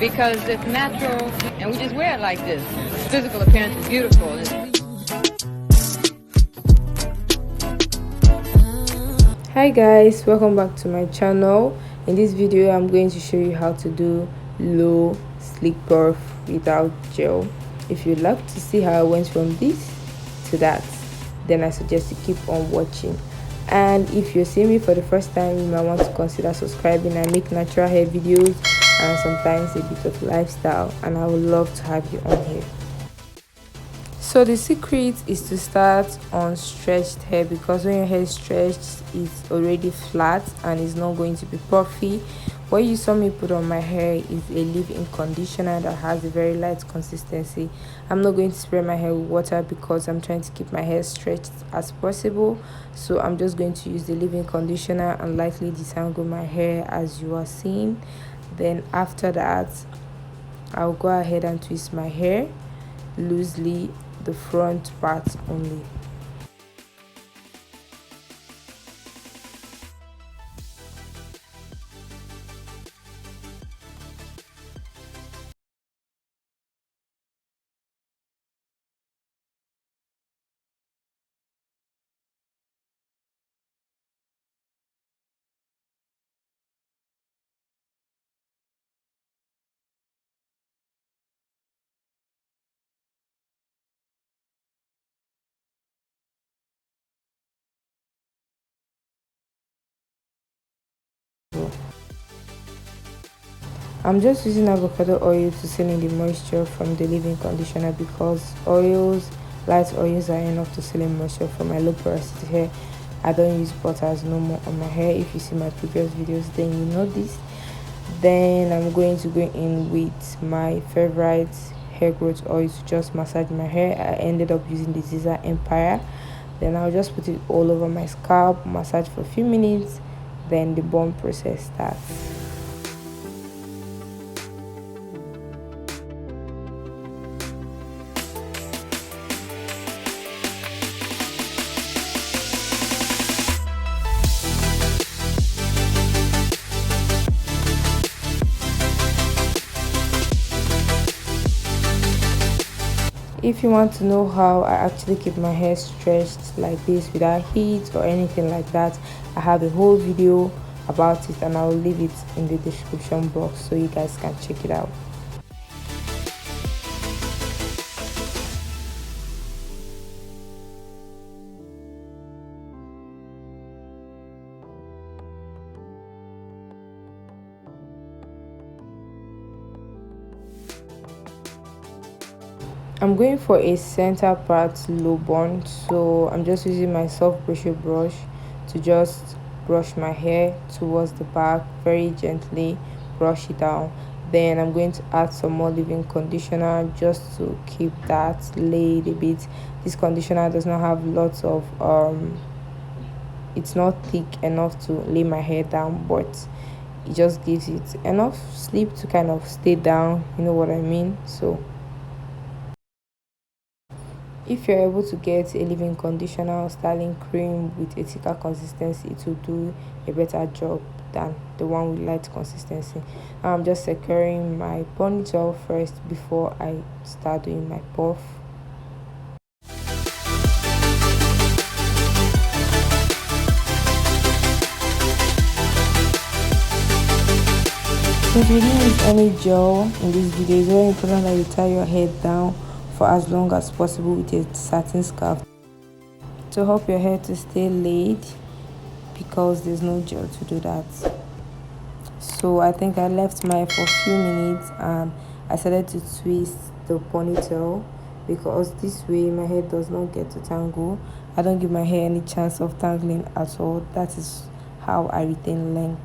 because it's natural and we just wear it like this. Physical appearance is beautiful. Hi guys, welcome back to my channel. In this video I'm going to show you how to do low sleek perf without gel. If you'd like to see how I went from this to that, then I suggest you keep on watching. And if you're seeing me for the first time, you might want to consider subscribing. I make natural hair videos and sometimes a bit of lifestyle, and I would love to have you on here. So the secret is to start on stretched hair, because when your hair is stretched, it's already flat and it's not going to be puffy. What you saw me put on my hair is a leave-in conditioner that has a very light consistency. I'm not going to spray my hair with water because I'm trying to keep my hair stretched as possible. So I'm just going to use the leave-in conditioner and lightly detangle my hair as you are seeing. Then after that, I'll go ahead and twist my hair loosely, the front part only. I'm just using avocado oil to seal in the moisture from the leave-in conditioner, because light oils are enough to seal in moisture for my low porosity hair. I don't use butters no more on my hair. If you see my previous videos, then you know this. Then I'm going to go in with my favorite hair growth oil to just massage my hair. I ended up using the Ziza Empire. Then I'll just put it all over my scalp, massage for a few minutes, then the bond process starts. If you want to know how I actually keep my hair stretched like this without heat or anything like that, I have a whole video about it and I'll leave it in the description box so you guys can check it out. I'm going for a center part low bond, so I'm just using my soft brushy brush to just brush my hair towards the back, very gently brush it down. Then I'm going to add some more leave-in conditioner just to keep that laid a bit. This conditioner does not have lots of it's not thick enough to lay my hair down, but it just gives it enough sleep to kind of stay down, you know what I mean. So if you're able to get a leave-in conditioner or styling cream with a thicker consistency, it will do a better job than the one with light consistency. I'm just securing my ponytail first before I start doing my puff. If you didn't use any gel in this video, it's very important that you tie your hair down for as long as possible with a satin scarf to help your hair to stay laid, because there's no gel to do that. So I think I left my hair for a few minutes and I started to twist the ponytail, because this way my hair does not get to tangle. I don't give my hair any chance of tangling at all. That is how I retain length.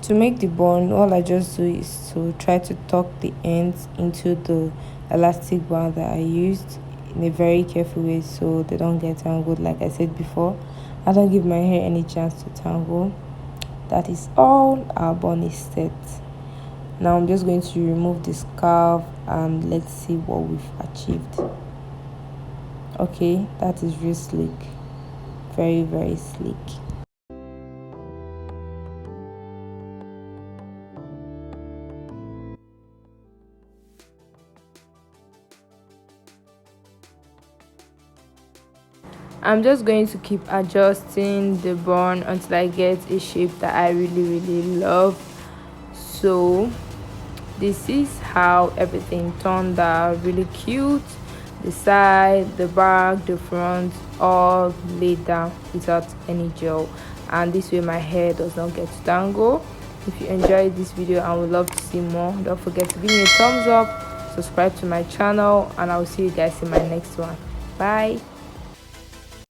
To make the bun, all I just do is to try to tuck the ends into the elastic band that I used in a very careful way so they don't get tangled. Like I said before, I don't give my hair any chance to tangle. That is all. Our bun is set. Now I'm just going to remove the scarf and let's see what we've achieved. Okay, that is real sleek, very sleek. I'm just going to keep adjusting the bun until I get a shape that I really love. So this is how everything turned out. Really cute. The side, the back, the front, all laid down without any gel, and this way my hair does not get to tangle. If you enjoyed this video and would love to see more, don't forget to give me a thumbs up, subscribe to my channel, and I'll see you guys in my next one. Bye.